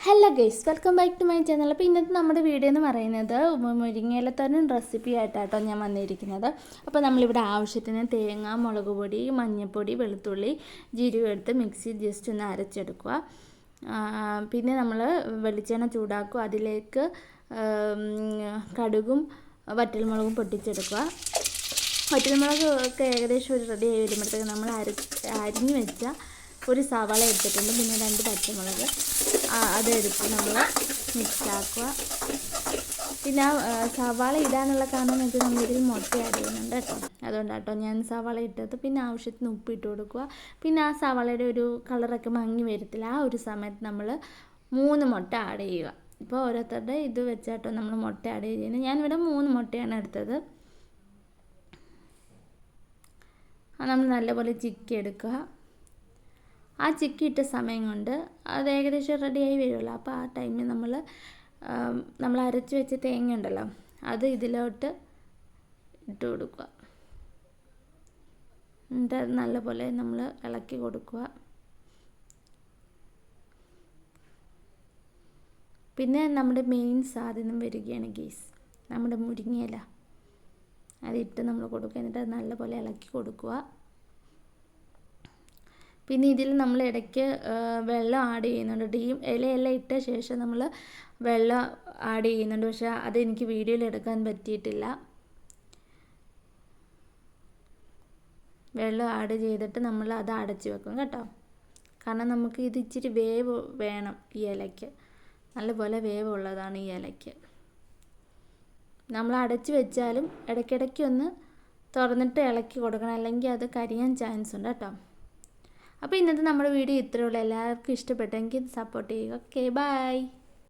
Hello guys, welcome back to my channel. അപ്പോൾ ഇന്നത്തെ നമ്മുടെ വീഡിയോ എന്ന് പറയുന്നത് മുരിങ്ങയിലത്തോരൻ റെസിപ്പി ആയിട്ടാട്ടോ ഞാൻ വന്നിരിക്കുന്നത്. അപ്പോൾ നമ്മളിവിടെ ആവശ്യത്തിന് തേങ്ങ, മുളക് പൊടി, മഞ്ഞൾപ്പൊടി, വെളുത്തുള്ളി, ജീരകം എടുത്ത് മിക്സിയിൽ ജസ്റ്റ് ഒന്ന് അരച്ചെടുക്കുക. പിന്നെ നമ്മൾ വെളിച്ചെണ്ണ ചൂടാക്കുക, അതിലേക്ക് കടുകും വറ്റൽമുളകും പൊട്ടിച്ചെടുക്കുക. വറ്റൽമുളക് ഒക്കെ ഏകദേശം ഒരു റെഡി ആയി വരുമ്പോഴത്തേക്ക് നമ്മൾ അരിഞ്ഞ് വെച്ച ഒരു സവാള എടുത്തിട്ടുണ്ട്, പിന്നെ 2 പച്ചമുളക് അതെടുത്ത് നമ്മൾ മിക്സാക്കുക. പിന്നെ സവാള ഇടാനുള്ള കാരണം വെച്ചാൽ നമ്മളിതിൽ മുട്ട ആഡ് ചെയ്യുന്നുണ്ട് കേട്ടോ, അതുകൊണ്ടാട്ടോ ഞാൻ സവാള ഇട്ടത്. പിന്നെ ആവശ്യത്തിന് ഉപ്പിട്ട് കൊടുക്കുക. പിന്നെ ആ സവാളയുടെ ഒരു കളറൊക്കെ മങ്ങി വരത്തില്ല, ആ ഒരു സമയത്ത് നമ്മൾ 3 മുട്ട ആഡ് ചെയ്യുക. ഇപ്പോൾ ഓരോരുത്തരുടെ ഇത് വെച്ചാട്ടോ നമ്മൾ മുട്ട ആഡ് ചെയ്യുന്നത്. ഞാനിവിടെ 3 മുട്ടയാണ് എടുത്തത്. നമ്മൾ നല്ലപോലെ ചിക്കി എടുക്കുക. ആ ചിക്കി ഇട്ട സമയം കൊണ്ട് അത് ഏകദേശം റെഡിയായി വരുമല്ലോ. അപ്പോൾ ആ ടൈമിൽ നമ്മൾ അരച്ച് വെച്ച തേങ്ങ ഉണ്ടല്ലോ, അത് ഇതിലോട്ട് ഇട്ട് കൊടുക്കുക. എന്നിട്ട് അത് നല്ലപോലെ നമ്മൾ ഇളക്കി കൊടുക്കുക. പിന്നെ നമ്മുടെ മെയിൻ സാധനം വരികയാണ് ഗീസ്, നമ്മുടെ മുരിങ്ങയില അതിട്ട് നമ്മൾ കൊടുക്കുക. എന്നിട്ട് അത് നല്ലപോലെ ഇളക്കി കൊടുക്കുക. പിന്നെ ഇതിൽ നമ്മൾ ഇടയ്ക്ക് വെള്ളം ആഡ് ചെയ്യുന്നുണ്ട്. ഈ ഇലയെല്ലാം ഇട്ട ശേഷം നമ്മൾ വെള്ളം ആഡ് ചെയ്യുന്നുണ്ട്, പക്ഷേ അതെനിക്ക് വീഡിയോയിൽ എടുക്കാൻ പറ്റിയിട്ടില്ല. വെള്ളം ആഡ് ചെയ്തിട്ട് നമ്മൾ അത് അടച്ച് വെക്കും കേട്ടോ, കാരണം നമുക്ക് ഇത് ഇച്ചിരി വേവ് വേണം. ഈ ഇലയ്ക്ക് നല്ലപോലെ വേവ് ഉള്ളതാണ് ഈ ഇലയ്ക്ക്. നമ്മൾ അടച്ച് വെച്ചാലും ഇടയ്ക്കിടയ്ക്ക് ഒന്ന് തുറന്നിട്ട് ഇളക്കി കൊടുക്കണം, അല്ലെങ്കിൽ അത് കരിയാൻ ചാൻസ് ഉണ്ട് കേട്ടോ. അപ്പോൾ ഇന്നത്തെ നമ്മുടെ വീഡിയോ ഇത്രയേ ഉള്ളൂ. എല്ലാവർക്കും ഇഷ്ടപ്പെട്ടെങ്കിൽ സപ്പോർട്ട് ചെയ്യുക. Okay, by.